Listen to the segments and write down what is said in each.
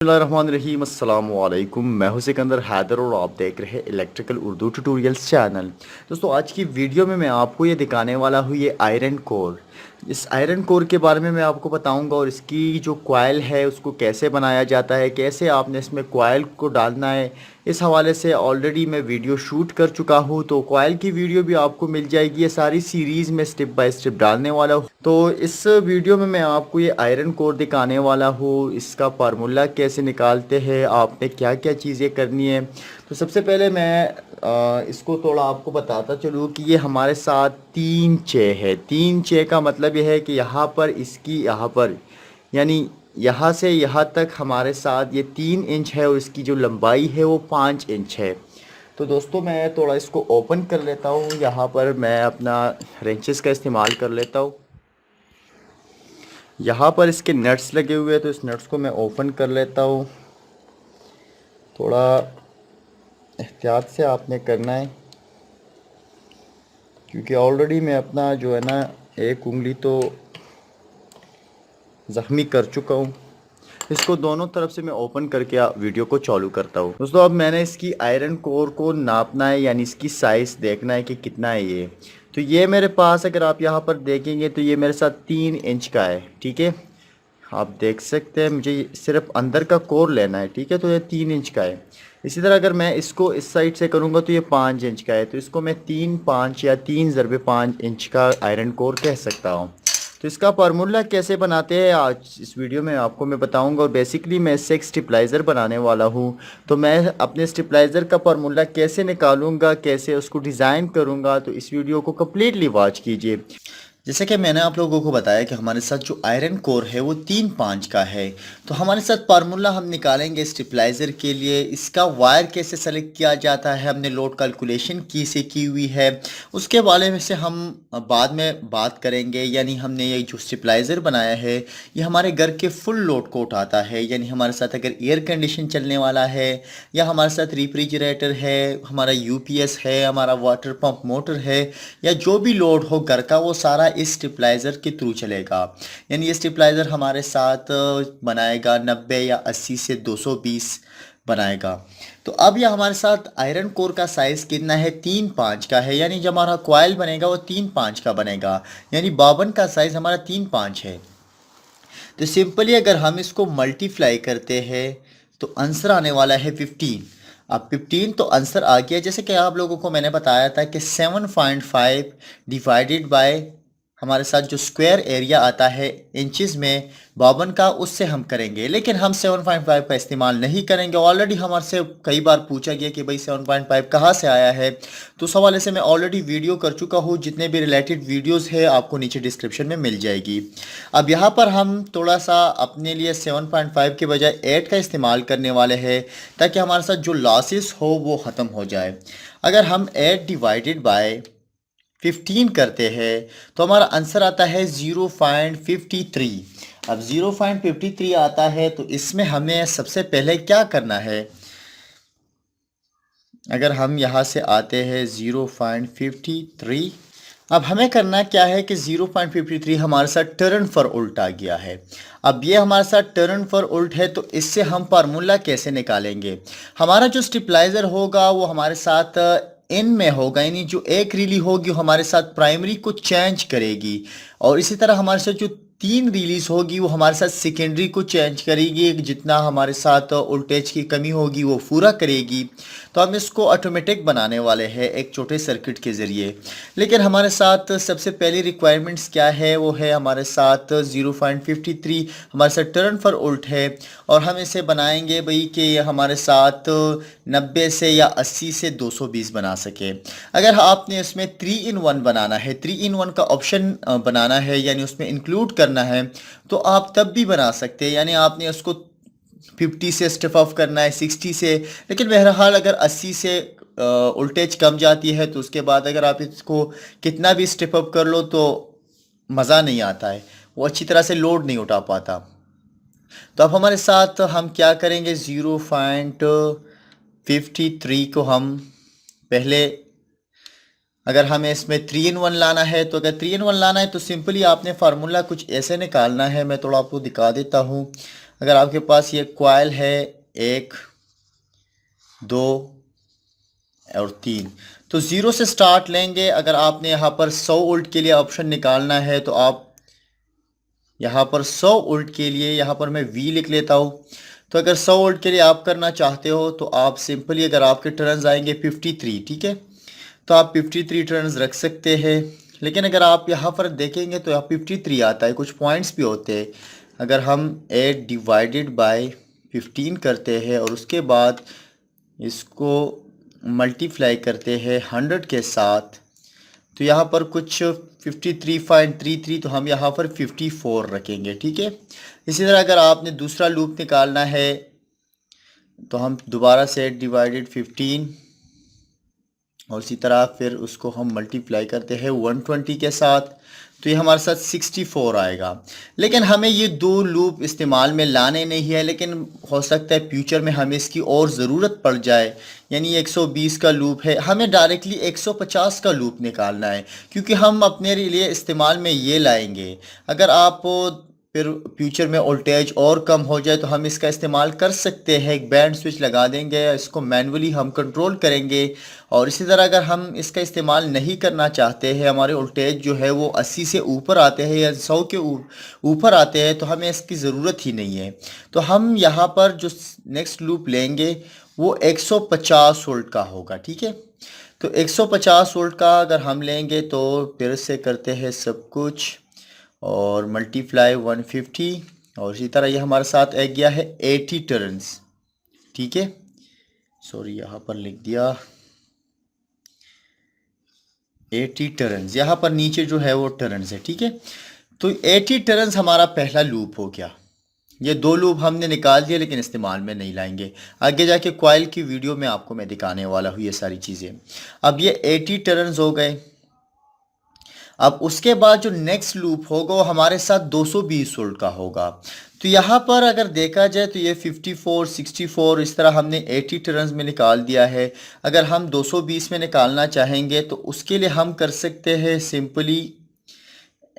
बिस्मिल्लाहिर्रहमानिर्रहीम अस्सलाम वालेकुम। मैं हूं सिकंदर हैदर और आप देख रहे हैं इलेक्ट्रिकल उर्दू ट्यूटोरियल्स चैनल। दोस्तों आज की वीडियो में मैं आपको ये दिखाने वाला हूँ ये आयरन कोर। इस आयरन कोर के बारे में मैं आपको बताऊंगा और इसकी जो कॉइल है उसको कैसे बनाया जाता है, कैसे आपने इसमें कॉइल को डालना है। इस हवाले से ऑलरेडी मैं वीडियो शूट कर चुका हूँ, तो कॉइल की वीडियो भी आपको मिल जाएगी। ये सारी सीरीज़ में स्टेप बाय स्टेप डालने वाला हूँ। तो इस वीडियो में मैं आपको ये आयरन कोर दिखाने वाला हूँ, इसका फार्मूला कैसे निकालते हैं, आपने क्या क्या चीज़ें करनी है। तो सबसे पहले मैं इसको थोड़ा आपको बताता चलूँ कि ये हमारे साथ 3 चे है। 3 चे का मतलब यह है कि यहाँ पर इसकी यहाँ पर यानी यहाँ से यहाँ तक हमारे साथ ये 3 इंच है और इसकी जो लंबाई है वो 5 इंच है। तो दोस्तों मैं थोड़ा इसको ओपन कर लेता हूँ। यहाँ पर मैं अपना रेंचेस का इस्तेमाल कर लेता हूँ। यहाँ पर इसके नट्स लगे हुए हैं, तो इस नट्स को मैं ओपन कर लेता हूँ। थोड़ा एहतियात से आपने करना है, क्योंकि ऑलरेडी मैं अपना जो है ना एक उंगली तो ज़ख्मी कर चुका हूँ। इसको दोनों तरफ से मैं ओपन करके वीडियो को चालू करता हूँ। दोस्तों अब मैंने इसकी आयरन कोर को नापना है, यानी इसकी साइज़ देखना है कि कितना है ये। तो ये मेरे पास अगर आप यहाँ पर देखेंगे तो ये मेरे साथ 3 इंच का है। ठीक है, आप देख सकते हैं, मुझे सिर्फ अंदर का कोर लेना है। ठीक है, तो ये 3 इंच का है। इसी तरह अगर मैं इसको इस साइड से करूँगा तो ये 5 इंच का है। तो इसको मैं 3 5 या 3 × 5 इंच का आयरन कोर कह सकता हूँ। तो इसका फार्मूला कैसे बनाते हैं आज इस वीडियो में आपको मैं बताऊंगा। और बेसिकली मैं इससे एक स्टेबलाइज़र बनाने वाला हूं। तो मैं अपने स्टेबलाइज़र का फार्मूला कैसे निकालूंगा, कैसे उसको डिज़ाइन करूंगा, तो इस वीडियो को कम्प्लीटली वॉच कीजिए। जैसे कि मैंने आप लोगों को बताया कि हमारे साथ जो आयरन कोर है वो 3 5 का है। तो हमारे साथ फार्मूला हम निकालेंगे स्टेबलाइज़र के लिए। इसका वायर कैसे सेलेक्ट किया जाता है हमने लोड कैलकुलेशन की से की हुई है, उसके बारे में से हम बाद में बात करेंगे। यानी हमने ये जो स्टेबलाइज़र बनाया है ये हमारे घर के फुल लोड को उठाता है। यानी हमारे साथ अगर एयर कंडीशन चलने वाला है या हमारे साथ रेफ्रिजरेटर है, हमारा यूपीएस है, हमारा वाटर पंप मोटर है, या जो भी लोड हो घर का वो सारा इस स्टेबलाइज़र के थ्रू चलेगा। यानी ये स्टेबलाइज़र हमारे साथ बनाएगा 90 या 80 से 220 बनाएगा। तो अब ये हमारे साथ आयरन कोर का साइज़ कितना है, 3 5 का है। यानी जब हमारा कॉइल बनेगा वो 3 5 का बनेगा। यानी 52 का साइज़ हमारा 3 5 है। तो सिंपली अगर हम इसको मल्टीप्लाई करते हैं तो आंसर आने वाला है 15। अब 15 तो आंसर आ गया। जैसे कि आप लोगों को मैंने बताया था कि 7.5 डिवाइडेड बाय हमारे साथ जो स्क्वायर एरिया आता है इंचेस में 52 का, उससे हम करेंगे। लेकिन हम 7.5 का इस्तेमाल नहीं करेंगे। ऑलरेडी हमारे से कई बार पूछा गया कि भाई 7.5 कहाँ से आया है, तो उस हवाले से मैं ऑलरेडी वीडियो कर चुका हूँ। जितने भी रिलेटेड वीडियोस है आपको नीचे डिस्क्रिप्शन में मिल जाएगी। अब यहाँ पर हम थोड़ा सा अपने लिए 7.5 के बजाय 8 का इस्तेमाल करने वाले हैं, ताकि हमारे साथ जो लॉसेस हो वो ख़त्म हो जाए। अगर हम 8 डिवाइडेड बाय 15 करते हैं तो हमारा आंसर आता है 0.53। अब 0.53 आता है तो इसमें हमें सबसे पहले क्या करना है। अगर हम यहाँ से आते हैं 0.53, अब हमें करना क्या है कि 0.53 हमारे साथ टर्न फॉर उल्ट आ गया है। अब ये हमारे साथ टर्न फॉर उल्ट है, तो इससे हम फार्मूला कैसे निकालेंगे। हमारा जो स्टेबलाइज़र होगा वो हमारे साथ इन में होगा, यानी जो एक रीली होगी वो हमारे साथ प्राइमरी को चेंज करेगी, और इसी तरह हमारे साथ जो 3 रिलीज होगी वो हमारे साथ सेकेंडरी को चेंज करेगी। जितना हमारे साथ वोल्टेज की कमी होगी वो पूरा करेगी। तो हम इसको ऑटोमेटिक बनाने वाले हैं एक छोटे सर्किट के ज़रिए। लेकिन हमारे साथ सबसे पहली रिक्वायरमेंट्स क्या है, वो है हमारे साथ 0.53 हमारे साथ टर्न फॉर उल्ट है, और हम इसे बनाएंगे भाई कि ये हमारे साथ 90 से या 80 से 220 बना सके। अगर आपने इसमें 3 in 1 बनाना है, 3 in 1 का ऑप्शन बनाना है, यानी उसमें इंक्लूड करना है, तो आप तब भी बना सकते हैं। यानी आपने उसको 50 से स्टेप ऑफ करना है, 60 से। लेकिन बहरहाल अगर 80 से वोल्टेज कम जाती है तो उसके बाद अगर आप इसको कितना भी स्टेप अप कर लो तो मज़ा नहीं आता है, वो अच्छी तरह से लोड नहीं उठा पाता। तो अब हमारे साथ हम क्या करेंगे, 0.53 को हम पहले, अगर हमें इसमें 3 in 1 लाना है, तो अगर 3 in 1 लाना है तो सिंपली आपने फार्मूला कुछ ऐसे निकालना है। मैं थोड़ा आपको दिखा देता हूँ। अगर आपके पास ये कॉइल है 1 2 और 3, तो 0 से स्टार्ट लेंगे। अगर आपने यहाँ पर 100 वोल्ट के लिए ऑप्शन निकालना है तो आप यहाँ पर 100 वोल्ट के लिए, यहाँ पर मैं V लिख लेता हूँ। तो अगर 100 वोल्ट के लिए आप करना चाहते हो तो आप सिंपली, अगर आपके टर्न्स आएंगे 53, ठीक है, तो आप 53 टर्न्स रख सकते हैं। लेकिन अगर आप यहाँ पर देखेंगे तो यहाँ 53 आता है, कुछ पॉइंट्स भी होते हैं। अगर हम 8 डिवाइडेड बाय 15 करते हैं और उसके बाद इसको मल्टीप्लाई करते हैं 100 के साथ, तो यहाँ पर कुछ 53.33, तो हम यहाँ पर 54 रखेंगे, ठीक है। इसी तरह अगर आपने दूसरा लूप निकालना है तो हम दोबारा से 8 डिवाइडेड 15 और इसी तरह फिर उसको हम मल्टीप्लाई करते हैं 120 के साथ, तो ये हमारे साथ 64 आएगा। लेकिन हमें ये दो लूप इस्तेमाल में लाने नहीं है, लेकिन हो सकता है फ्यूचर में हमें इसकी और ज़रूरत पड़ जाए। यानी 120 का लूप है, हमें डायरेक्टली 150 का लूप निकालना है, क्योंकि हम अपने लिए इस्तेमाल में ये लाएंगे। अगर आप फिर फ्यूचर में वोल्टेज और कम हो जाए तो हम इसका इस्तेमाल कर सकते हैं, एक बैंड स्विच लगा देंगे, इसको मैनुअली हम कंट्रोल करेंगे। और इसी तरह अगर हम इसका इस्तेमाल नहीं करना चाहते हैं, हमारे वोल्टेज जो है वो 80 से ऊपर आते हैं या 100 के ऊपर आते हैं, तो हमें इसकी ज़रूरत ही नहीं है। तो हम यहाँ पर जो नेक्स्ट लूप लेंगे वो 150 वोल्ट का होगा, ठीक है। तो 150 वोल्ट का अगर हम लेंगे तो फिर से करते हैं सब कुछ और मल्टीप्लाई 150, और इसी तरह ये हमारे साथ आ गया है 80 टर्न्स, ठीक है। सॉरी, यहाँ पर लिख दिया 80 टर्न्स, यहाँ पर नीचे जो है वो टर्न्स है, ठीक है। तो 80 टर्न्स हमारा पहला लूप हो गया। ये दो लूप हमने निकाल दिए लेकिन इस्तेमाल में नहीं लाएंगे, आगे जाके कॉइल की वीडियो में आपको मैं दिखाने वाला हूँ ये सारी चीज़ें। अब ये 80 टर्न्स हो गए। अब उसके बाद जो नेक्स्ट लूप होगा वो हमारे साथ 220 वोल्ट का होगा। तो यहाँ पर अगर देखा जाए तो ये 54, 64 इस तरह हमने 80 टर्न्स में निकाल दिया है। अगर हम 220 में निकालना चाहेंगे तो उसके लिए हम कर सकते हैं सिंपली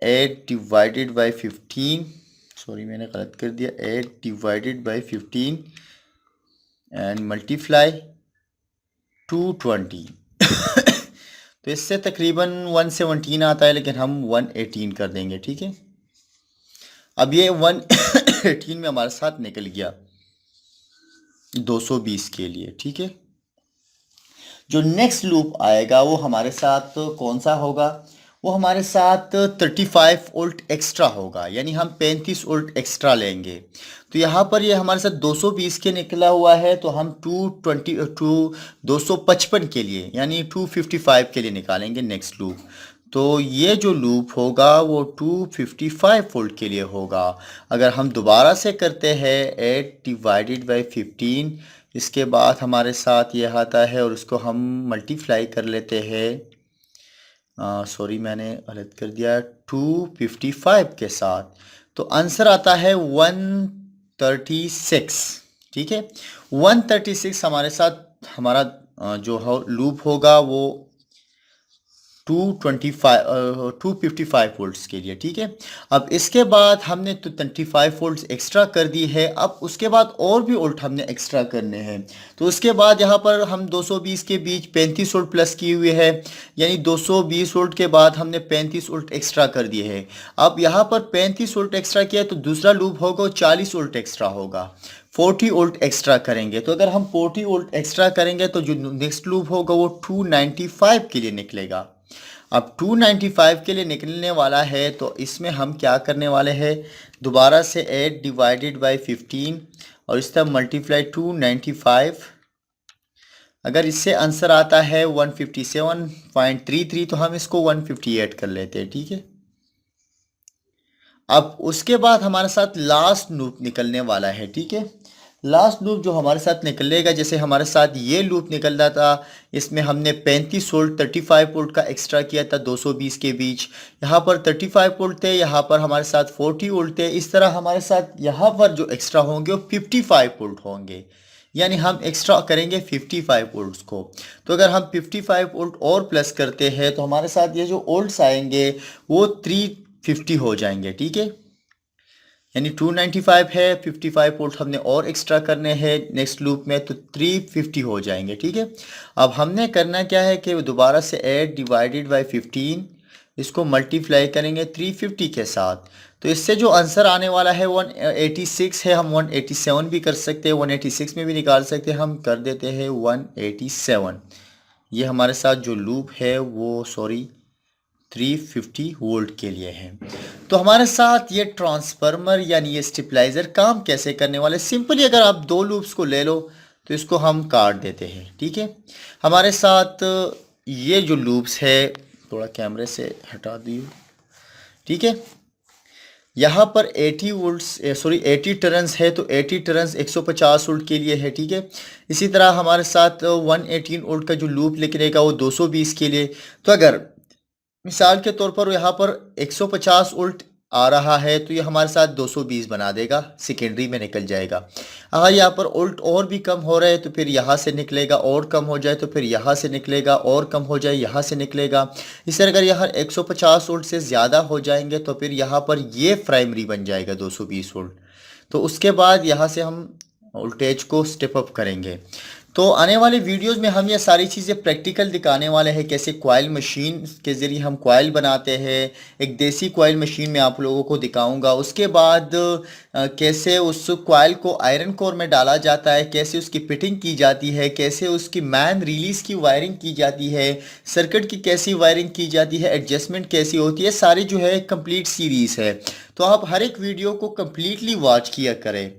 8 डिवाइडेड बाई 15, सॉरी मैंने गलत कर दिया, 8 डिवाइडेड बाई 15 एंड मल्टीप्लाई 220 तो इससे तकरीबन 117 आता है, लेकिन हम 118 कर देंगे, ठीक है। अब ये 118 में हमारे साथ निकल गया 220 के लिए, ठीक है। जो नेक्स्ट लूप आएगा वो हमारे साथ कौन सा होगा, वो हमारे साथ 35 वोल्ट एक्स्ट्रा होगा, यानी हम 35 वोल्ट एक्स्ट्रा लेंगे। तो यहाँ पर ये हमारे साथ 220 के निकला हुआ है, तो हम 255 के लिए यानी 255 के लिए निकालेंगे नेक्स्ट लूप। तो ये जो लूप होगा वो 255 वोल्ट के लिए होगा। अगर हम दोबारा से करते हैं 8 डिवाइडेड बाई 15, इसके बाद हमारे साथ ये आता है और उसको हम मल्टीप्लाई कर लेते हैं, सॉरी मैंने गलत कर दिया, 255 के साथ, तो आंसर आता है 136, ठीक है। 136 हमारे साथ हमारा जो लूप होगा वो 255 वोल्ट्स के लिए, ठीक है। अब इसके बाद हमने तो 25 वोल्ट्स एक्स्ट्रा कर दी है। अब उसके बाद और भी वोल्ट हमने एक्स्ट्रा करने हैं, तो उसके बाद यहाँ पर हम 220 के बीच 35 वोल्ट प्लस किए हुए हैं, यानी 220 वोल्ट के बाद हमने 35 वोल्ट एक्स्ट्रा कर दिए हैं। अब यहाँ पर 35 वोल्ट एक्स्ट्रा किया तो दूसरा लूप होगा 40 वोल्ट एक्स्ट्रा होगा, 40 वोल्ट एक्स्ट्रा करेंगे। तो अगर हम 40 वोल्ट एक्स्ट्रा करेंगे तो जो नेक्स्ट लूप होगा वो 295 के लिए निकलेगा। अब 295 के लिए निकलने वाला है, तो इसमें हम क्या करने वाले हैं, दोबारा से 8 डिवाइडेड बाई 15 और इस तरह मल्टीप्लाई 295। अगर इससे आंसर आता है 157.33 तो हम इसको 158 कर लेते हैं, ठीक है। अब उसके बाद हमारे साथ लास्ट लूप निकलने वाला है, ठीक है। लास्ट लूप जो हमारे साथ निकलेगा, जैसे हमारे साथ ये लूप निकल रहा था, इसमें हमने 35 वोल्ट 35 वोल्ट का एक्स्ट्रा किया था 220 के बीच। यहाँ पर 35 वोल्ट थे, यहाँ पर हमारे साथ 40 वोल्ट थे। इस तरह हमारे साथ यहाँ पर जो एक्स्ट्रा होंगे वो 55 वोल्ट होंगे, यानी हम एक्स्ट्रा करेंगे 55 वोल्ट्स को। तो अगर हम 55 वोल्ट और प्लस करते हैं तो हमारे साथ ये जो वोल्ट्स आएंगे वो 350 हो जाएंगे, ठीक है। यानी 295 है, 55 वोल्ट हमने और एक्स्ट्रा करने हैं नेक्स्ट लूप में, तो 350 हो जाएंगे। ठीक है, अब हमने करना क्या है कि दोबारा से 8 डिवाइडेड बाई 15 इसको मल्टीप्लाई करेंगे 350 के साथ, तो इससे जो आंसर आने वाला है 186 है। हम 187 भी कर सकते हैं, 186 में भी निकाल सकते हैं, हम कर देते हैं 187। ये हमारे साथ जो लूप है वो 350 वोल्ट के लिए है। तो हमारे साथ ये ट्रांसफार्मर यानी ये स्टेबलाइजर काम कैसे करने वाले, सिंपली अगर आप दो लूप्स को ले लो तो इसको हम काट देते हैं। ठीक है, हमारे साथ ये जो लूप्स है, थोड़ा कैमरे से हटा दिए। ठीक है, यहाँ पर 80 वोल्ट्स 80 टर्न्स है, तो 80 टर्न्स 150 वोल्ट के लिए है। ठीक है, इसी तरह हमारे साथ 118 वोल्ट का जो लूप निकलेगा वो 220 के लिए। तो अगर मिसाल के तौर पर यहाँ पर 150 वोल्ट आ रहा है तो ये हमारे साथ 220 बना देगा, सेकेंडरी में निकल जाएगा। अगर यहाँ पर वोल्ट और भी कम हो रहा है तो फिर यहाँ से निकलेगा, और कम हो जाए तो फिर यहाँ से निकलेगा, और कम हो जाए यहाँ से निकलेगा। इस तरह अगर यहाँ 150 वोल्ट से ज़्यादा हो जाएंगे तो फिर यहाँ पर ये प्राइमरी बन जाएगा 220 वोल्ट। तो उसके बाद यहाँ से हम वोल्टेज को स्टेप अप करेंगे। तो आने वाले वीडियोस में हम ये सारी चीज़ें प्रैक्टिकल दिखाने वाले हैं, कैसे कॉइल मशीन के ज़रिए हम कॉइल बनाते हैं। एक देसी कॉइल मशीन में आप लोगों को दिखाऊंगा। उसके बाद कैसे उस कॉइल को आयरन कोर में डाला जाता है, कैसे उसकी फिटिंग की जाती है, कैसे उसकी मैन रिलीज़ की वायरिंग की जाती है, सर्किट की कैसी वायरिंग की जाती है, एडजस्टमेंट कैसी होती है, सारी जो है कंप्लीट सीरीज़ है। तो आप हर एक वीडियो को कम्प्लीटली वॉच किया करें।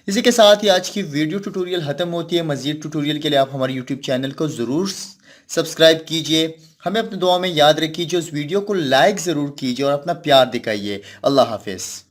इसी के साथ ही आज की वीडियो ट्यूटोरियल ख़त्म होती है। मज़ीद ट्यूटोरियल के लिए आप हमारे यूट्यूब चैनल को ज़रूर सब्सक्राइब कीजिए। हमें अपनी दुआ में याद रखिए, उस वीडियो को लाइक ज़रूर कीजिए और अपना प्यार दिखाइए। अल्लाह हाफिज़।